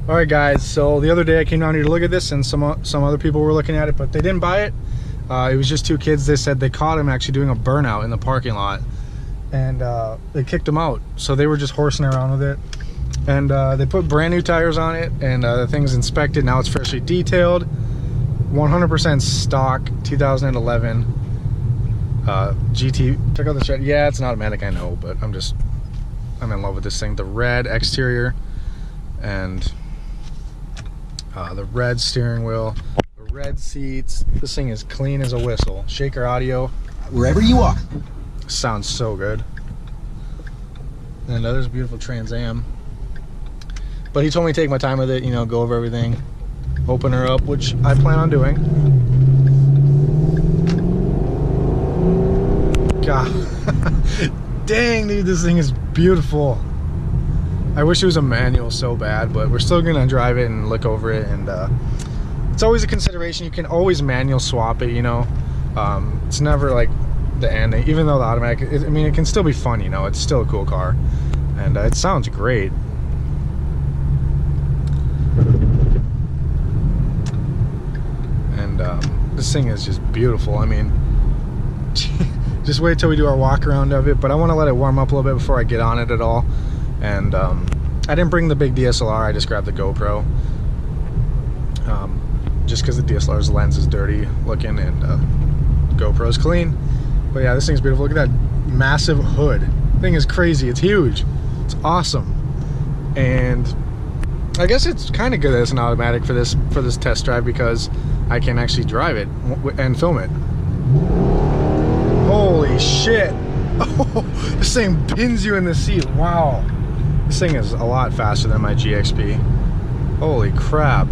All right, guys, so the other day I came down here to look at this, and some other people were looking at it, but they didn't buy it. It was just two kids. They said they caught him actually doing a burnout in the parking lot, and they kicked him out. So they were just horsing around with it, and they put brand new tires on it, and the thing's inspected. Now it's freshly detailed, 100% stock, 2011 GT. Check out the shed. Yeah, it's an automatic, I know, but I'm in love with this thing. The red exterior and the red steering wheel, the red seats. This thing is clean as a whistle. Shaker audio wherever you are. Sounds so good. And there's a beautiful Trans Am. But he told me to take my time with it, you know, go over everything, open her up, which I plan on doing. God. Dang, dude, this thing is beautiful. I wish it was a manual so bad, but we're still gonna drive it and look over it, and it's always a consideration. You can always manual swap it, you know. It's never like the end, even though the automatic, I mean, it can still be fun, you know. It's still a cool car, and it sounds great. And this thing is just beautiful. I mean, just wait till we do our walk around of it, but I want to let it warm up a little bit before I get on it at all. And I didn't bring the big DSLR, I just grabbed the GoPro, just because the DSLR's lens is dirty looking, and GoPro's clean. But yeah, this thing's beautiful. Look at that massive hood. The thing is crazy. It's huge. It's awesome. And I guess it's kind of good that it's an automatic for this test drive, because I can actually drive it and film it. Holy shit. Oh, this thing pins you in the seat. Wow. This thing is a lot faster than my GXP. Holy crap.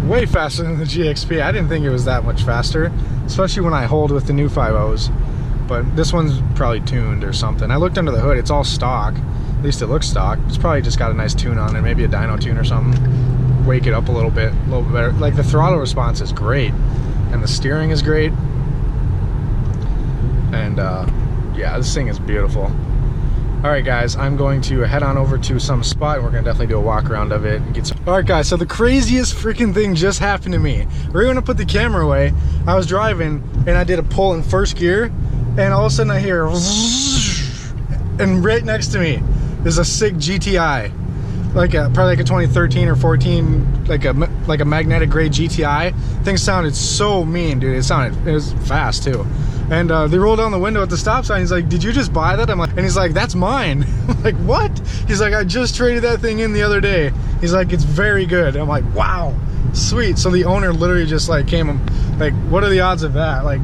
Way faster than the GXP. I didn't think it was that much faster, especially when I hold with the new 5.0s. But this one's probably tuned or something. I looked under the hood, it's all stock. At least it looks stock. It's probably just got a nice tune on it, maybe a dyno tune or something. Wake it up a little bit better. Like, the throttle response is great, and the steering is great. And yeah, this thing is beautiful. Alright guys, I'm going to head on over to some spot, and we're going to definitely do a walk around of it and get some... Alright guys, so the craziest freaking thing just happened to me. We're going to put the camera away. I was driving and I did a pull in first gear, and all of a sudden I hear, and right next to me is a sick GTI, probably like a 2013 or 14, like a magnetic grade GTI. Thing sounded so mean, dude. It was fast too. And they rolled down the window at the stop sign. He's like, "Did you just buy that?" I'm like, and he's like, "That's mine." I'm like, "What?" He's like, "I just traded that thing in the other day." He's like, "It's very good." I'm like, "Wow, sweet." So the owner literally just like came, like, what are the odds of that? Like,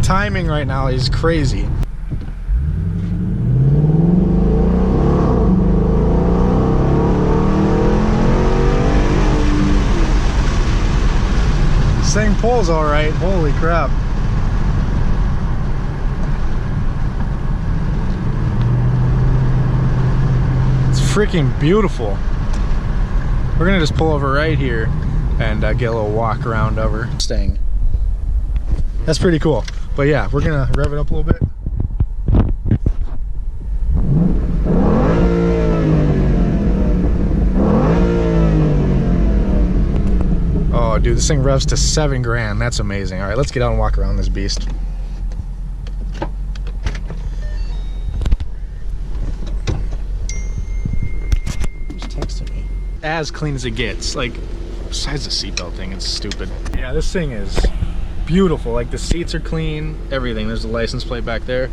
timing right now is crazy. This thing pulls all right. Holy crap. Freaking beautiful. We're gonna just pull over right here and get a little walk around over Mustang. That's pretty cool. But yeah, we're gonna rev it up a little bit. Oh dude, this thing revs to 7 grand. That's amazing. All right, let's get out and walk around this beast. As clean as it gets. Like, besides the seatbelt thing, it's stupid. Yeah, this thing is beautiful. Like, the seats are clean, everything. There's the license plate back there.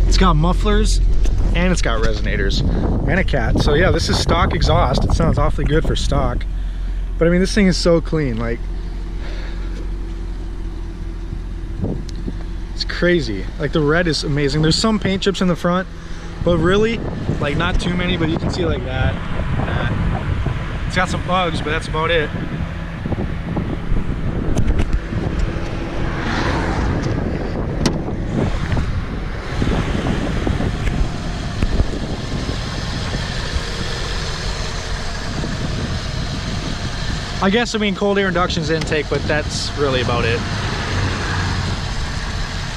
It's got mufflers, and it's got resonators, and a cat. So yeah, this is stock exhaust. It sounds awfully good for stock. But I mean, this thing is so clean, like, it's crazy. Like, the red is amazing. There's some paint chips in the front, but really, like, not too many, but you can see like that. It's got some bugs, but that's about it. I guess, I mean, cold air induction's intake, but that's really about it.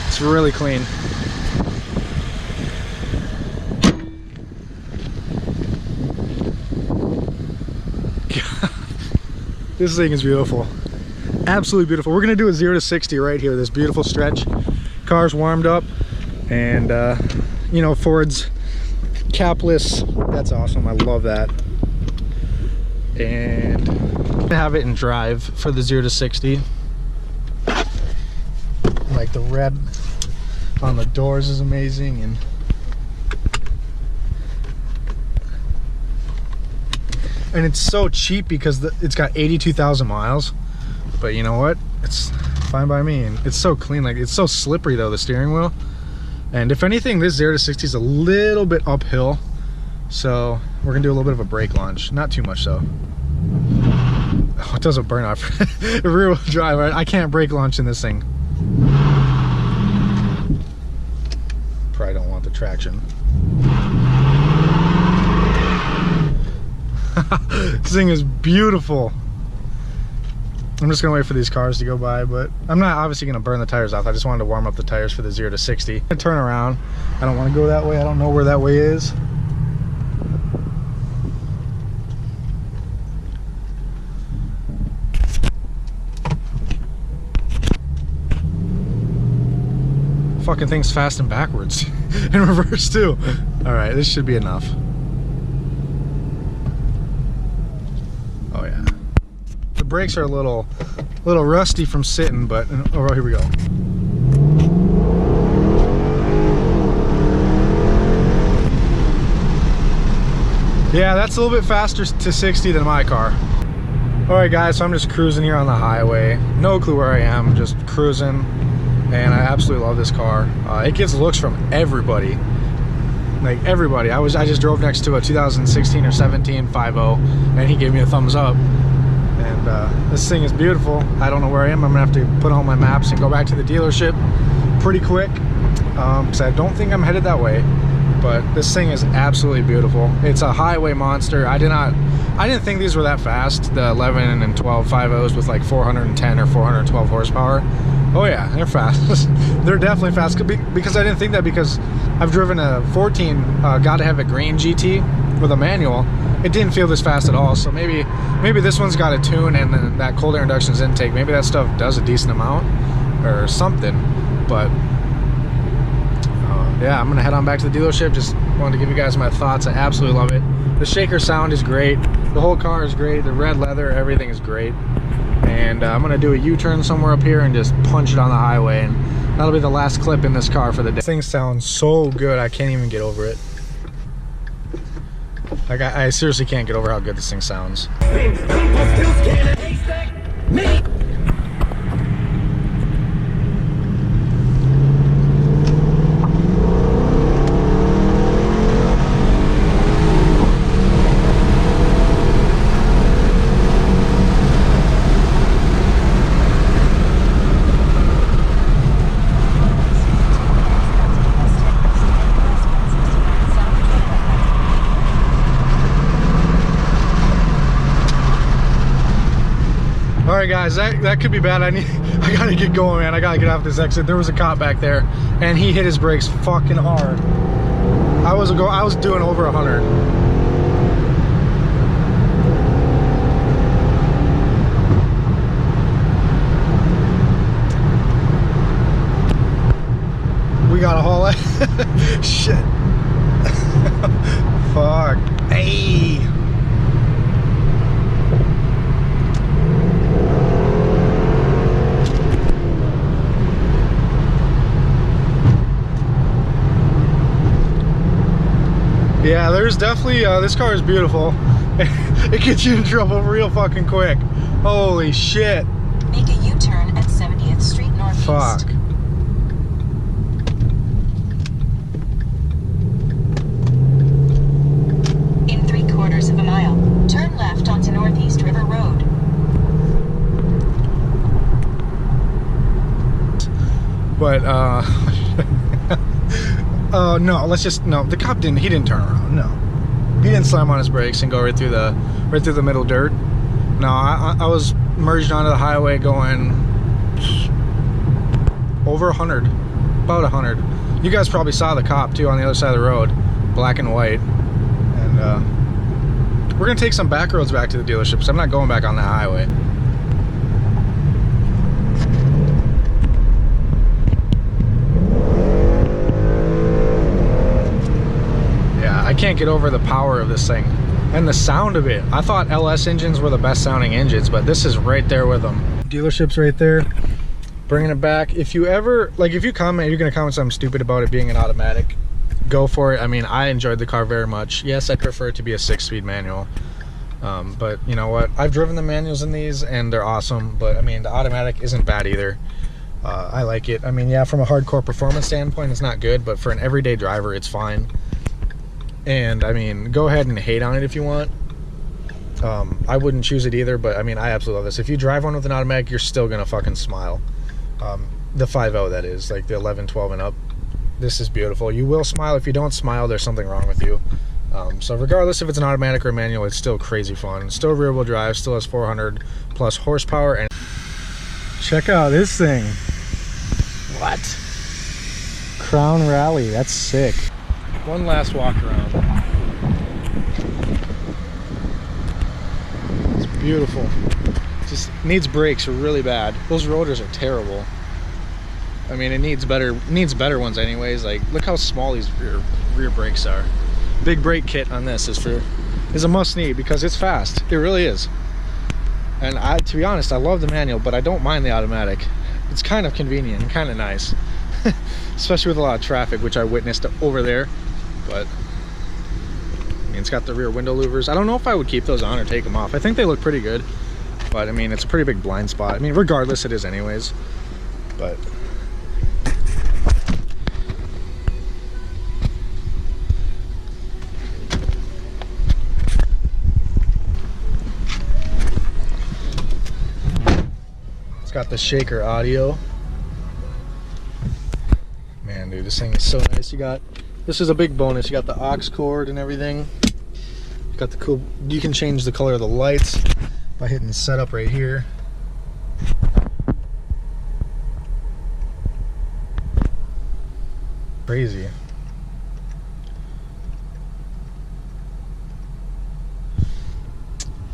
It's really clean. This thing is beautiful. Absolutely beautiful. We're gonna do a 0 to 60 right here, this beautiful stretch. Car's warmed up, and you know, Ford's capless. That's awesome. I love that. And have it in drive for the 0 to 60. Like the red on the doors is amazing, and it's so cheap because it's got 82,000 miles. But you know what? It's fine by me, and it's so clean. Like, it's so slippery though, the steering wheel. And if anything, this 0 to 60 is a little bit uphill, so we're gonna do a little bit of a brake launch. Not too much though. Oh, it doesn't burn off. Rear wheel drive, right? I can't brake launch in this thing. Probably don't want the traction. This thing is beautiful. I'm just gonna wait for these cars to go by, but I'm not obviously gonna burn the tires off. I just wanted to warm up the tires for the 0 to 60. I turn around. I don't want to go that way. I don't know where that way is. Fucking thing's fast and backwards. In reverse too. All right, this should be enough. Oh yeah. The brakes are a little rusty from sitting, but oh, here we go. Yeah, that's a little bit faster to 60 than my car. All right, guys, so I'm just cruising here on the highway. No clue where I am, just cruising. And I absolutely love this car. It gets looks from everybody. Like everybody. I just drove next to a 2016 or 17 5.0, and he gave me a thumbs up. And this thing is beautiful. I don't know where I am. I'm gonna have to put on my maps and go back to the dealership pretty quick, because I don't think I'm headed that way. But this thing is absolutely beautiful. It's a highway monster. I didn't think these were that fast. The 11 and 12 5.0s with like 410 or 412 horsepower. Oh yeah, they're fast. They're definitely fast, because I didn't think that, because I've driven a 14 gotta have a green GT with a manual. It didn't feel this fast at all. So maybe this one's got a tune, and then that cold air induction's intake, maybe that stuff does a decent amount or something. But yeah, I'm gonna head on back to the dealership. Just wanted to give you guys my thoughts. I absolutely love it. The shaker sound is great. The whole car is great. The red leather, everything is great. And I'm gonna do a U-turn somewhere up here and just punch it on the highway, and that'll be the last clip in this car for the day. This thing sounds so good, I can't even get over it. Like, I seriously can't get over how good this thing sounds. Alright guys, that could be bad. I gotta get going, man. I gotta get off this exit. There was a cop back there, and he hit his brakes fucking hard. I was doing over 100. We gotta haul it. Shit. Fuck. Hey. Yeah, there's definitely, this car is beautiful. It gets you in trouble real fucking quick. Holy shit. Make a U-turn at 70th Street Northeast. Fuck. In 3/4 of a mile, turn left onto Northeast River Road. But, no, the cop he didn't turn around, no. He didn't slam on his brakes and go right through the middle dirt. No, I was merged onto the highway going over 100, about 100. You guys probably saw the cop too on the other side of the road, black and white. And we're gonna take some back roads back to the dealership, so I'm not going back on the highway. Yeah, I can't get over the power of this thing and the sound of it. I thought LS engines were the best sounding engines, but this is right there with them. Dealership's right there. Bringing it back. If you ever, like, if you comment, you're gonna comment something stupid about it being an automatic, go for it. I mean, I enjoyed the car very much. Yes, I prefer it to be a 6-speed manual, but you know what, I've driven the manuals in these and they're awesome. But I mean, the automatic isn't bad either. I like it. I mean, yeah, from a hardcore performance standpoint it's not good, but for an everyday driver it's fine. And I mean, go ahead and hate on it if you want. I wouldn't choose it either, but I mean, I absolutely love this. If you drive one with an automatic, you're still gonna fucking smile. The 5.0, that is, like the 11, 12 and up. This is beautiful. You will smile. If you don't smile, there's something wrong with you. So regardless if it's an automatic or a manual, it's still crazy fun. It's still rear wheel drive, still has 400 plus horsepower. And check out this thing. What? Crown Rally, that's sick. One last walk around. It's beautiful. Just needs brakes really bad. Those rotors are terrible. I mean, it needs better ones anyways. Like, look how small these rear brakes are. Big brake kit on this is a must need because it's fast. It really is. And to be honest, I love the manual, but I don't mind the automatic. It's kind of convenient and kind of nice, especially with a lot of traffic, which I witnessed over there. But I mean, it's got the rear window louvers. I don't know if I would keep those on or take them off. I think they look pretty good. But I mean, it's a pretty big blind spot. I mean, regardless, it is anyways. But it's got the shaker audio. Man, dude, this thing is so nice. This is a big bonus. You got the aux cord and everything. You got the cool. You can change the color of the lights by hitting setup right here. Crazy.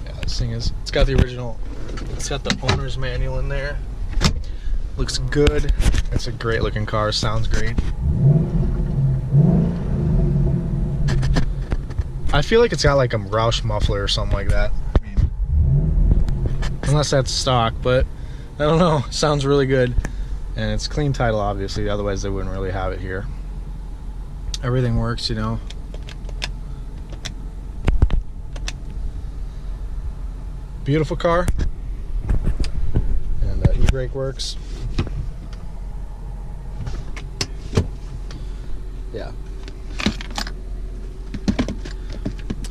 Yeah, this thing is, it's got the owner's manual in there. Looks good. It's a great looking car, sounds great. I feel like it's got like a Roush muffler or something like that. Unless that's stock, but I don't know. Sounds really good. And it's clean title, obviously, otherwise they wouldn't really have it here. Everything works, you know. Beautiful car. And e-brake works. Yeah.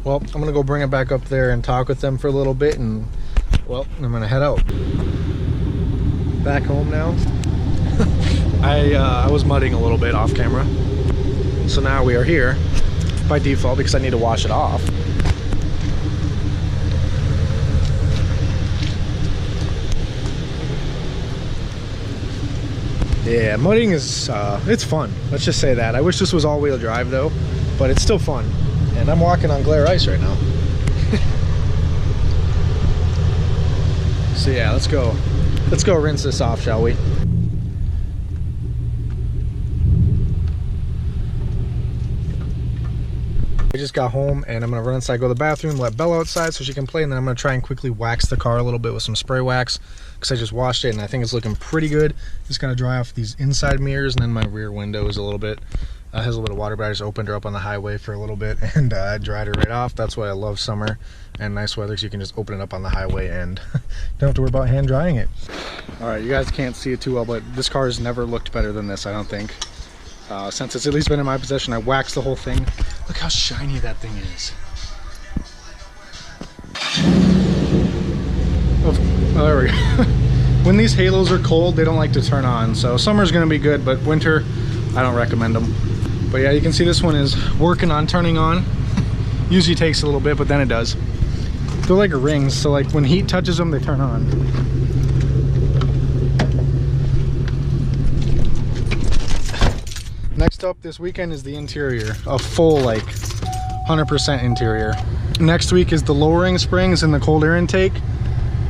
Well, I'm gonna go bring it back up there and talk with them for a little bit, and well, I'm gonna head out back home now. I was mudding a little bit off camera, so now we are here by default because I need to wash it off. Yeah, mudding is it's fun. Let's just say that. I wish this was all-wheel drive though, but it's still fun. And I'm walking on glare ice right now. So yeah, let's go rinse this off, shall we? I just got home and I'm gonna run inside, go to the bathroom, let Bella outside so she can play, and then I'm gonna try and quickly wax the car a little bit with some spray wax because I just washed it and I think it's looking pretty good. Just gonna dry off these inside mirrors, and then my rear window is a little bit has a little bit of water, but I just opened her up on the highway for a little bit and I dried her right off. That's why I love summer and nice weather, because you can just open it up on the highway and don't have to worry about hand drying it. All right, you guys can't see it too well, but this car has never looked better than this, I don't think. Since it's at least been in my possession, I waxed the whole thing. Look how shiny that thing is. Oh, there we go. When these halos are cold, they don't like to turn on. So summer's gonna be good, but winter, I don't recommend them. But yeah, you can see this one is working on turning on. Usually takes a little bit, but then it does. They're like rings, so like when heat touches them, they turn on. Next up this weekend is the interior, a full like 100% interior. Next week is the lowering springs and the cold air intake,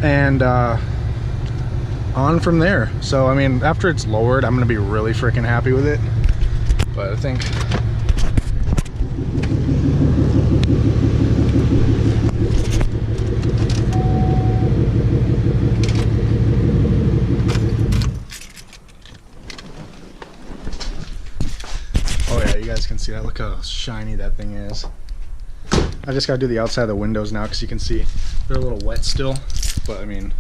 and on from there. So I mean, after it's lowered, I'm gonna be really freaking happy with it. But I think oh yeah, you guys can see that. Look how shiny that thing is. I just gotta do the outside of the windows now because you can see they're a little wet still, but I mean,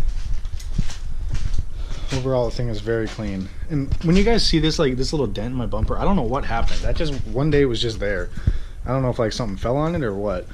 overall the thing is very clean. And when you guys see this, like this little dent in my bumper, I don't know what happened. That just one day was just there. I don't know if like something fell on it or what.